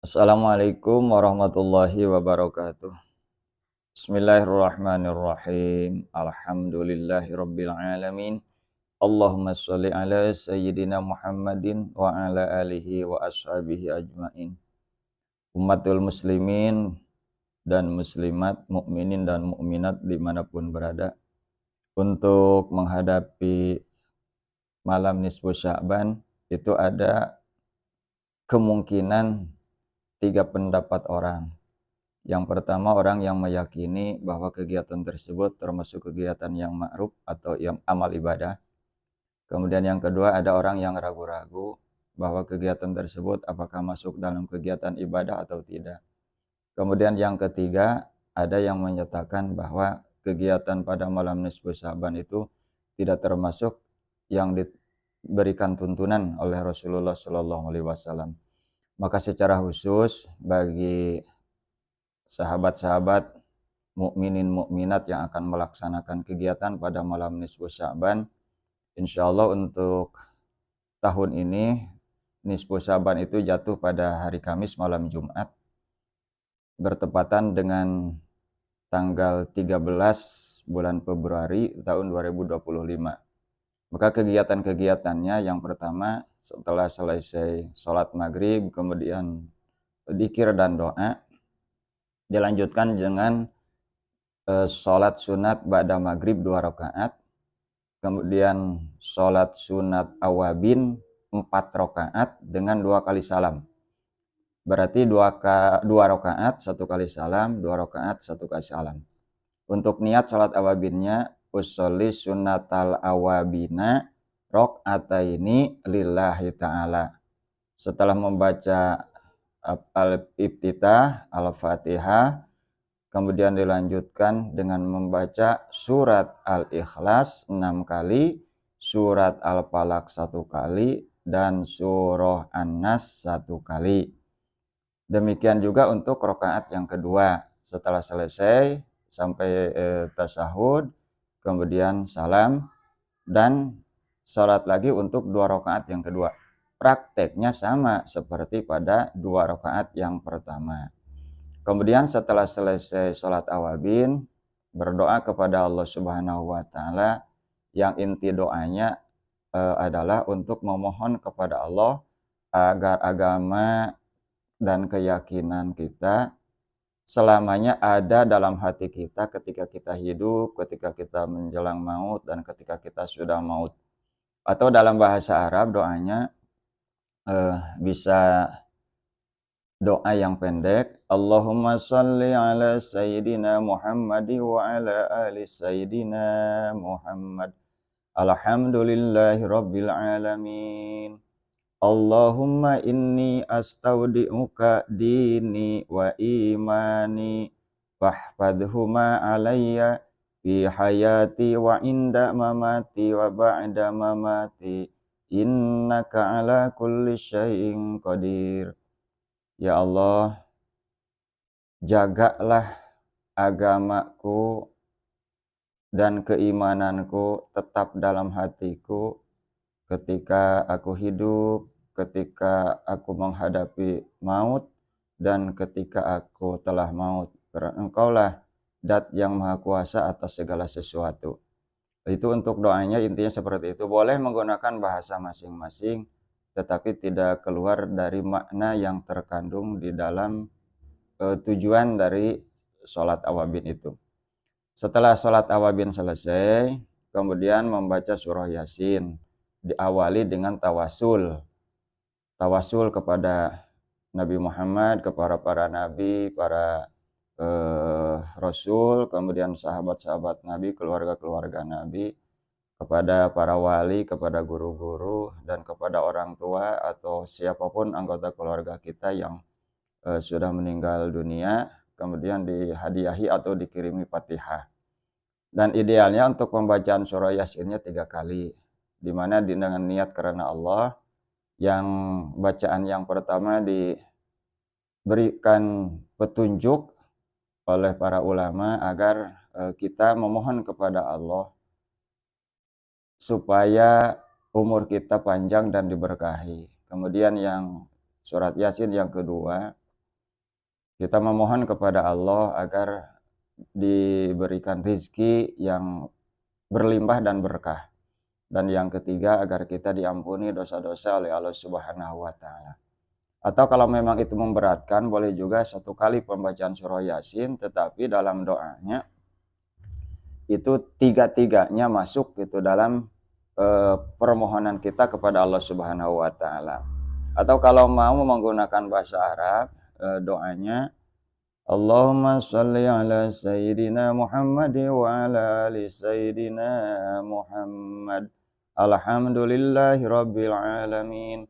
Assalamualaikum warahmatullahi wabarakatuh. Bismillahirrahmanirrahim. Alhamdulillahirabbil alamin. Allahumma shalli ala sayyidina Muhammadin wa ala alihi wa ashabihi ajmain. Ummatul muslimin dan muslimat, mukminin dan mukminat dimanapun berada, untuk menghadapi malam nisfu Sya'ban itu ada kemungkinan tiga pendapat orang. Yang pertama, orang yang meyakini bahwa kegiatan tersebut termasuk kegiatan yang ma'ruf atau yang amal ibadah. Kemudian yang kedua, ada orang yang ragu-ragu bahwa kegiatan tersebut apakah masuk dalam kegiatan ibadah atau tidak. Kemudian yang ketiga, ada yang menyatakan bahwa kegiatan pada malam nisfu Sya'ban itu tidak termasuk yang diberikan tuntunan oleh Rasulullah SAW. Maka secara khusus bagi sahabat-sahabat mukminin mukminat yang akan melaksanakan kegiatan pada malam nisfu Sya'ban, insyaallah untuk tahun ini nisfu Sya'ban itu jatuh pada hari Kamis malam Jumat, bertepatan dengan tanggal 13 bulan Februari tahun 2025. Maka kegiatan-kegiatannya yang pertama, setelah selesai sholat maghrib, kemudian dzikir dan doa, dilanjutkan dengan sholat sunat ba'da maghrib 2 rakaat, kemudian sholat sunat awabin 4 rakaat dengan 2 kali salam. Berarti 2 rakaat 1 kali salam, 2 rakaat 1 kali salam. Untuk niat sholat awabinnya, usolli sunnatal awabina rakaataini lillahi ta'ala. Setelah membaca al-iftitah, al-fatihah, kemudian dilanjutkan dengan membaca surat Al-Ikhlas 6 kali, surat Al-Falaq 1 kali, dan surah An-Nas 1 kali. Demikian juga untuk rakaat yang kedua. Setelah selesai sampai tasyahud, kemudian salam, dan sholat lagi untuk 2 rakaat yang kedua. Prakteknya sama seperti pada 2 rakaat yang pertama. Kemudian setelah selesai sholat awabin, berdoa kepada Allah Subhanahu wa Ta'ala, yang inti doanya adalah untuk memohon kepada Allah agar agama dan keyakinan kita selamanya ada dalam hati kita ketika kita hidup, ketika kita menjelang maut, dan ketika kita sudah maut. Atau dalam bahasa Arab doanya bisa doa yang pendek, Allahumma shalli ala sayyidina Muhammad wa ala ali sayyidina Muhammad. Alhamdulillahi rabbil alamin. Allahumma inni astaudi'uka dini wa imani fahfadhuma alayya fi hayati wa inda mamati wa ba'da mamati innaka ala kulli syai'in qadir. Ya Allah, jagalah agamaku dan keimananku tetap dalam hatiku ketika aku hidup, ketika aku menghadapi maut, dan ketika aku telah maut. Karena Engkaulah Dat yang Maha Kuasa atas segala sesuatu. Itu untuk doanya intinya seperti itu. Boleh menggunakan bahasa masing-masing, tetapi tidak keluar dari makna yang terkandung di dalam tujuan dari sholat awabin itu. Setelah sholat awabin selesai, kemudian membaca surah Yasin. Diawali dengan tawasul. Tawasul kepada Nabi Muhammad, kepada para nabi, para rasul, kemudian sahabat-sahabat Nabi, keluarga-keluarga Nabi, kepada para wali, kepada guru-guru, dan kepada orang tua atau siapapun anggota keluarga kita yang sudah meninggal dunia, kemudian dihadiahi atau dikirimi Fatihah. Dan idealnya untuk pembacaan surah Yasinnya 3 kali, di mana dengan niat karena Allah. Yang bacaan yang pertama diberikan petunjuk oleh para ulama agar kita memohon kepada Allah supaya umur kita panjang dan diberkahi. Kemudian yang surat Yasin yang kedua Kita memohon kepada Allah agar diberikan rizki yang berlimpah dan berkah. Dan yang ketiga, agar kita diampuni dosa-dosa oleh Allah Subhanahu wa Ta'ala. Atau kalau memang itu memberatkan, boleh juga 1 kali pembacaan surah Yasin, tetapi dalam doanya itu 3-tiganya masuk gitu dalam permohonan kita kepada Allah Subhanahu wa Ta'ala. Atau kalau mau menggunakan bahasa Arab, doanya Allahumma sholli ala sayyidina Muhammad wa ala ali sayyidina Muhammad. Alhamdulillahi rabbil alamin.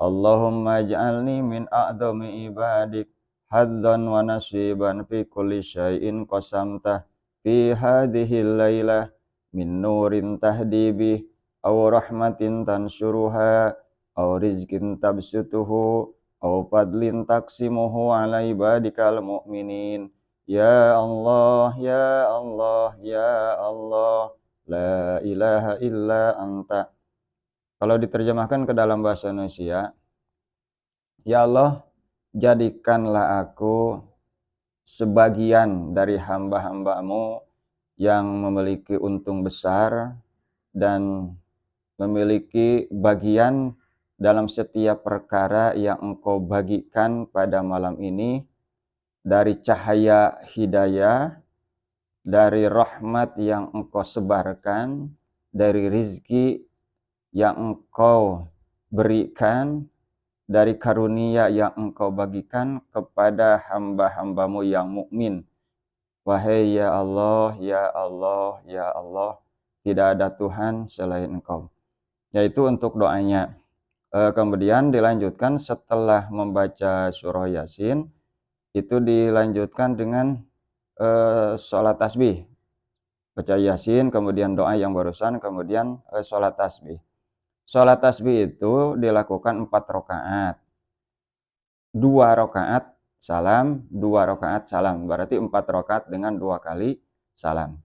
Allahumma ij'alni min a'dhami ibadik haddan wa nasiban fi kulli syai'in qasamtah fi hadhihi lailah min nurin tahdi bih aw rahmatin tansyuruha aw rizkin tabsutuhu aw fadlin taksimuhu ala ibadikal mu'minin. Ya Allah, ya Allah, ya Allah, la ilaha illa anta. Kalau diterjemahkan ke dalam bahasa Indonesia, ya Allah, jadikanlah aku sebagian dari hamba-hambamu yang memiliki untung besar dan memiliki bagian dalam setiap perkara yang Engkau bagikan pada malam ini, dari cahaya hidayah, dari rahmat yang Engkau sebarkan, dari rizki yang Engkau berikan, dari karunia yang Engkau bagikan kepada hamba-hambamu yang mukmin. Wahai ya Allah, ya Allah, ya Allah, tidak ada Tuhan selain Engkau. Yaitu untuk doanya. Kemudian dilanjutkan setelah membaca surah Yasin, itu dilanjutkan dengan sholat tasbih. Baca Yasin, kemudian doa yang barusan, kemudian sholat tasbih. Sholat tasbih itu dilakukan 4 rakaat. 2 rakaat salam, 2 rakaat salam. Berarti 4 rakaat dengan 2 kali salam.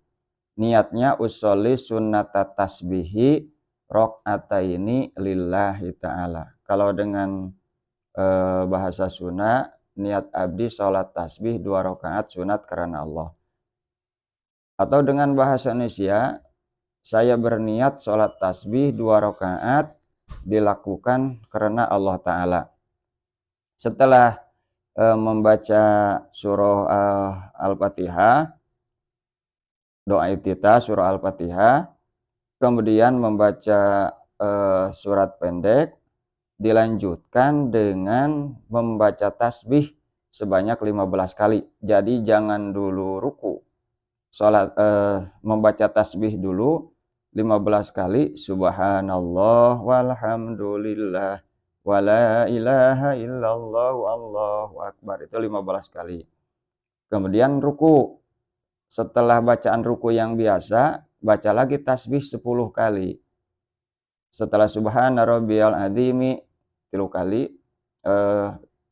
Niatnya usolli sunnata tasbihi rakaataini lillahi ta'ala. Kalau dengan bahasa Sunda, niat abdi sholat tasbih 2 rakaat sunat karena Allah. Atau dengan bahasa Indonesia, saya berniat sholat tasbih 2 rakaat dilakukan karena Allah Ta'ala. Setelah membaca surah Al-Fatihah, doa iftitah surah Al-Fatihah, kemudian membaca surat pendek, dilanjutkan dengan membaca tasbih sebanyak 15 kali. Jadi jangan dulu ruku. Membaca tasbih dulu 15 kali, subhanallah walhamdulillah wala ilaha illallah wallahu akbar, itu 15 kali. Kemudian ruku. Setelah bacaan ruku yang biasa, baca lagi tasbih 10 kali. Setelah subhana rabbiyal adzimi 3 kali,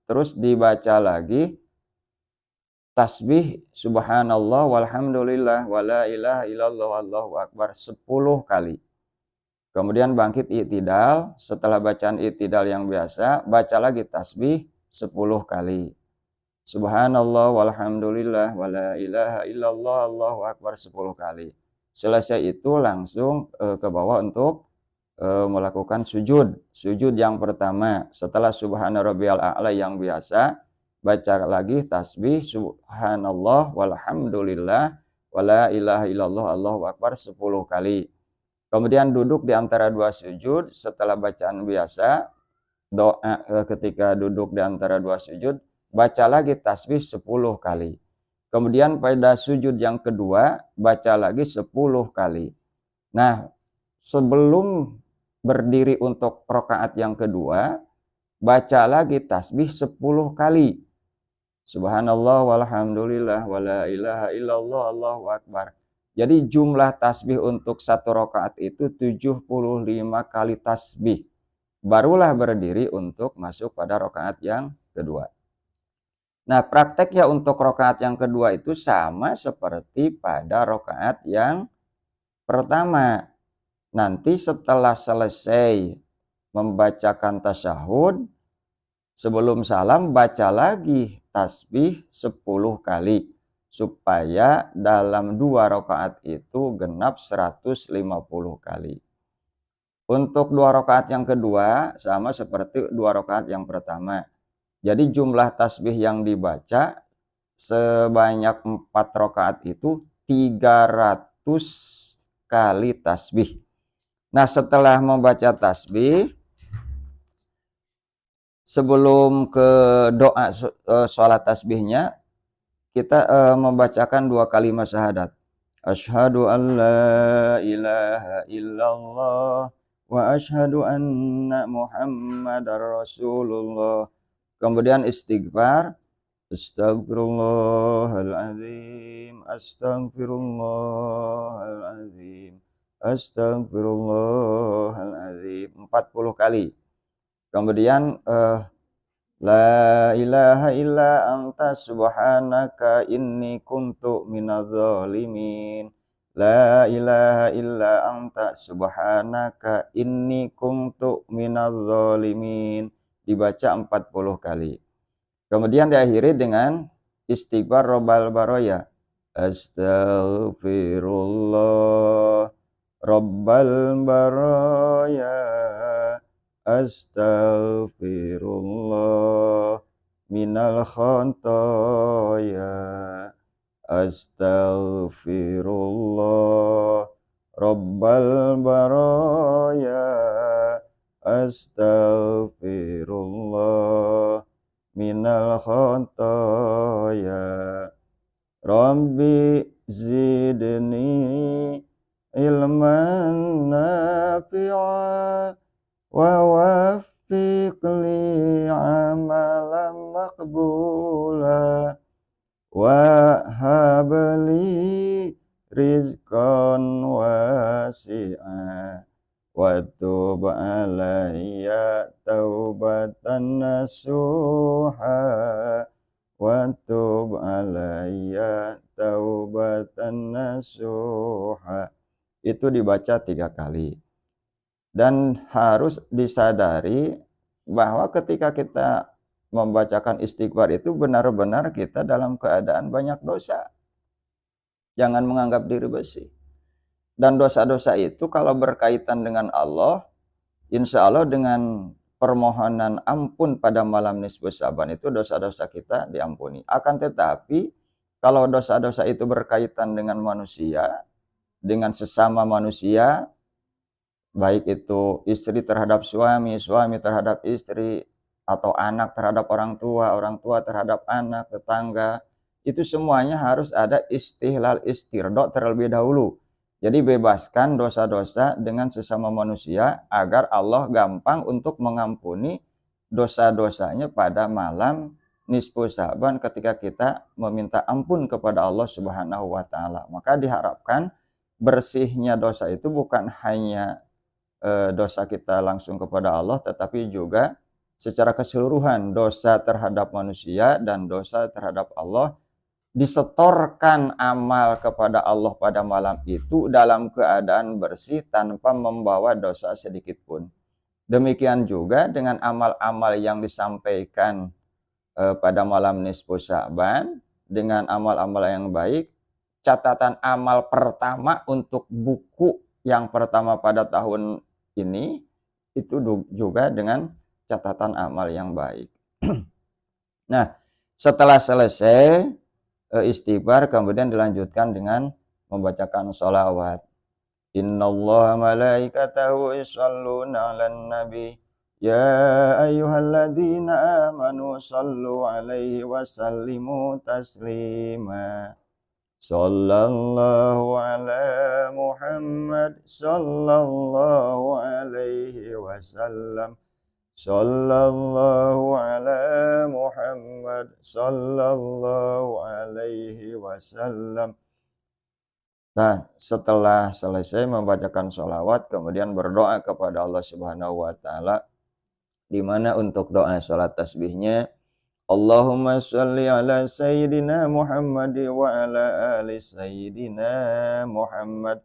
terus dibaca lagi tasbih subhanallah walhamdulillah wala ilaha illallah wallahu akbar 10 kali. Kemudian bangkit i'tidal, setelah bacaan i'tidal yang biasa, baca lagi tasbih 10 kali. Subhanallah walhamdulillah wala ilaha illallah allahu akbar 10 kali. Selesai itu langsung ke bawah untuk melakukan sujud. Sujud yang pertama setelah subhana rabbiyal a'la yang biasa, baca lagi tasbih subhanallah walhamdulillah wala ilaha illallah allahu akbar 10 kali. Kemudian duduk di antara 2 sujud setelah bacaan biasa. Doa ketika duduk di antara 2 sujud, baca lagi tasbih 10 kali. Kemudian pada sujud yang kedua, baca lagi 10 kali. Nah, sebelum berdiri untuk rakaat yang kedua, baca lagi tasbih 10 kali. Subhanallah walhamdulillah wala ilaha illallah allahu akbar. Jadi jumlah tasbih untuk 1 rakaat itu 75 kali tasbih. Barulah berdiri untuk masuk pada rakaat yang kedua. Nah, prakteknya untuk rakaat yang kedua itu sama seperti pada rakaat yang pertama. Nanti setelah selesai membacakan tasyahud, sebelum salam baca lagi tasbih 10 kali. Supaya dalam 2 rakaat itu genap 150 kali. Untuk 2 rakaat yang kedua sama seperti 2 rakaat yang pertama. Jadi jumlah tasbih yang dibaca sebanyak 4 rakaat itu 300 kali tasbih. Nah, setelah membaca tasbih, sebelum ke doa sholat tasbihnya, kita membacakan 2 kalimat syahadat. Asyhadu an la ilaha illallah wa asyhadu anna Muhammadar Rasulullah. Kemudian istighfar, astagfirullahaladzim, astagfirullahaladzim, astagfirullahaladzim 40 kali. Kemudian la ilaha illa anta subhanaka inni kuntu minadz zalimin. La ilaha illa anta subhanaka inni kuntu minadz zalimin. Dibaca 40 kali. Kemudian diakhiri dengan istighfar robbal baroya. Astaghfirullah robbal baroya. Astaghfirullah minal khotoya. Astaghfirullah robbal baroya. Astaghfirullah minal khotoya. Rabbi zidni ilman nafi'a wa waffiq li amalan maqbula wa habli rizqan wasi'a wa tub alayya taubatan nasuha wa tub alayya taubatan nasuha. Itu dibaca 3 kali. Dan harus disadari bahwa ketika kita membacakan istighfar itu benar-benar kita dalam keadaan banyak dosa. Jangan menganggap diri bersih. Dan dosa-dosa itu kalau berkaitan dengan Allah, insya Allah dengan permohonan ampun pada malam nisfu Syaban itu dosa-dosa kita diampuni. Akan tetapi kalau dosa-dosa itu berkaitan dengan manusia, dengan sesama manusia, baik itu istri terhadap suami, suami terhadap istri, atau anak terhadap orang tua terhadap anak, tetangga, itu semuanya harus ada istihlal istirdo terlebih dahulu. Jadi bebaskan dosa-dosa dengan sesama manusia agar Allah gampang untuk mengampuni dosa-dosanya pada malam nisfu Syaban ketika kita meminta ampun kepada Allah Subhanahu wa taala. Maka diharapkan bersihnya dosa itu bukan hanya dosa kita langsung kepada Allah, tetapi juga secara keseluruhan dosa terhadap manusia dan dosa terhadap Allah, disetorkan amal kepada Allah pada malam itu dalam keadaan bersih tanpa membawa dosa sedikit pun. Demikian juga dengan amal-amal yang disampaikan pada malam nisfu Sya'ban, dengan amal-amal yang baik, catatan amal pertama untuk buku yang pertama pada tahun ini itu juga dengan catatan amal yang baik. Nah, setelah selesai istighfar kemudian dilanjutkan dengan membacakan sholawat. Innallaha malaikatahu yusholluna 'alan nabi ya ayyuhalladzina amanu shallu 'alaihi wa sallimu taslima. Sallallahu ala Muhammad sallallahu alaihi wasallam. Sallallahu ala Muhammad sallallahu alaihi wasallam. Nah, setelah selesai membacakan sholawat, kemudian berdoa kepada Allah Subhanahu wa taala, di mana untuk doa sholat tasbihnya Allahumma sholli ala sayyidina Muhammad wa ala ali sayyidina Muhammad.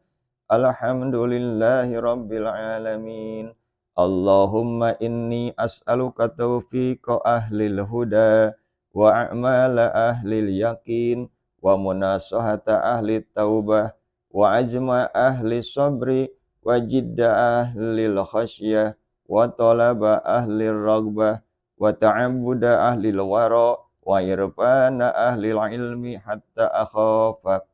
Alhamdulillahi rabbil alamin. Allahumma inni as'aluka taufiqa ahlil huda wa a'mala ahlil yakin wa munasahata ahli taubah wa ajma ahli sabri wa jidda ahlil khasyah wa talaba ahli ragbah wa ta'abbuda ahli wara wa irfana ahli ilmi hatta akhafak.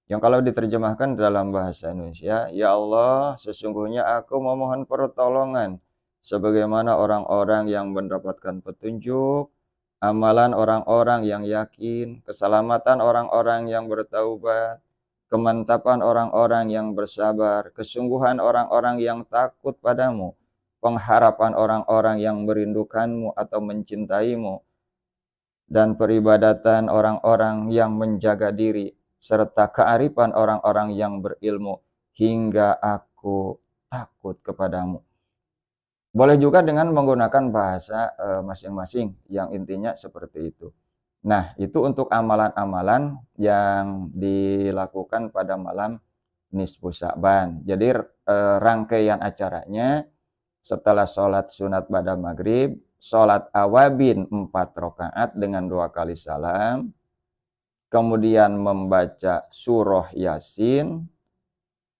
Yang kalau diterjemahkan dalam bahasa Indonesia, ya Allah, sesungguhnya aku memohon pertolongan sebagaimana orang-orang yang mendapatkan petunjuk, amalan orang-orang yang yakin, keselamatan orang-orang yang bertaubat, kemantapan orang-orang yang bersabar, kesungguhan orang-orang yang takut padamu, pengharapan orang-orang yang merindukanmu atau mencintaimu, dan peribadatan orang-orang yang menjaga diri, serta kearifan orang-orang yang berilmu, hingga aku takut kepadamu. Boleh juga dengan menggunakan bahasa masing-masing yang intinya seperti itu. Nah, itu untuk amalan-amalan yang dilakukan pada malam nisfu Sya'ban. Jadi rangkaian acaranya setelah sholat sunat pada maghrib, sholat awabin 4 rakaat dengan 2 kali salam, kemudian membaca surah Yasin,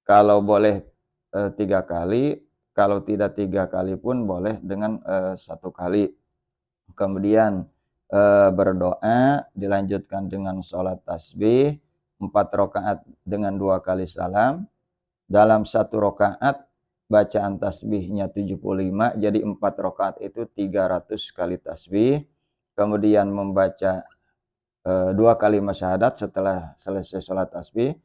kalau boleh 3 kali, kalau tidak 3 kali pun boleh dengan 1 kali. Kemudian berdoa, dilanjutkan dengan sholat tasbih, 4 rakaat dengan 2 kali salam. Dalam 1 rakaat bacaan tasbihnya 75, jadi 4 rakaat itu 300 kali tasbih. Kemudian membaca 2 kalimat syahadat setelah selesai sholat tasbih.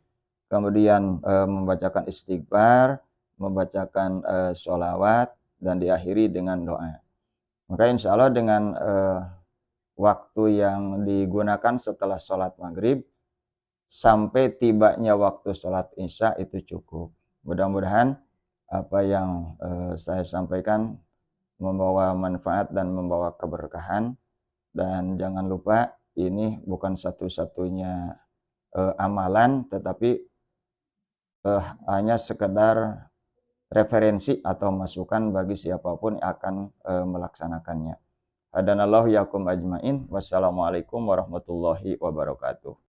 Kemudian membacakan istighfar, membacakan sholawat, dan diakhiri dengan doa. Maka insya Allah dengan waktu yang digunakan setelah sholat maghrib sampai tibanya waktu sholat isya itu cukup. Mudah-mudahan apa yang saya sampaikan membawa manfaat dan membawa keberkahan. Dan jangan lupa, ini bukan satu-satunya amalan, tetapi hanya sekedar referensi atau masukan bagi siapapun yang akan melaksanakannya. Hadanallahu yakum ajmain. Wassalamualaikum warahmatullahi wabarakatuh.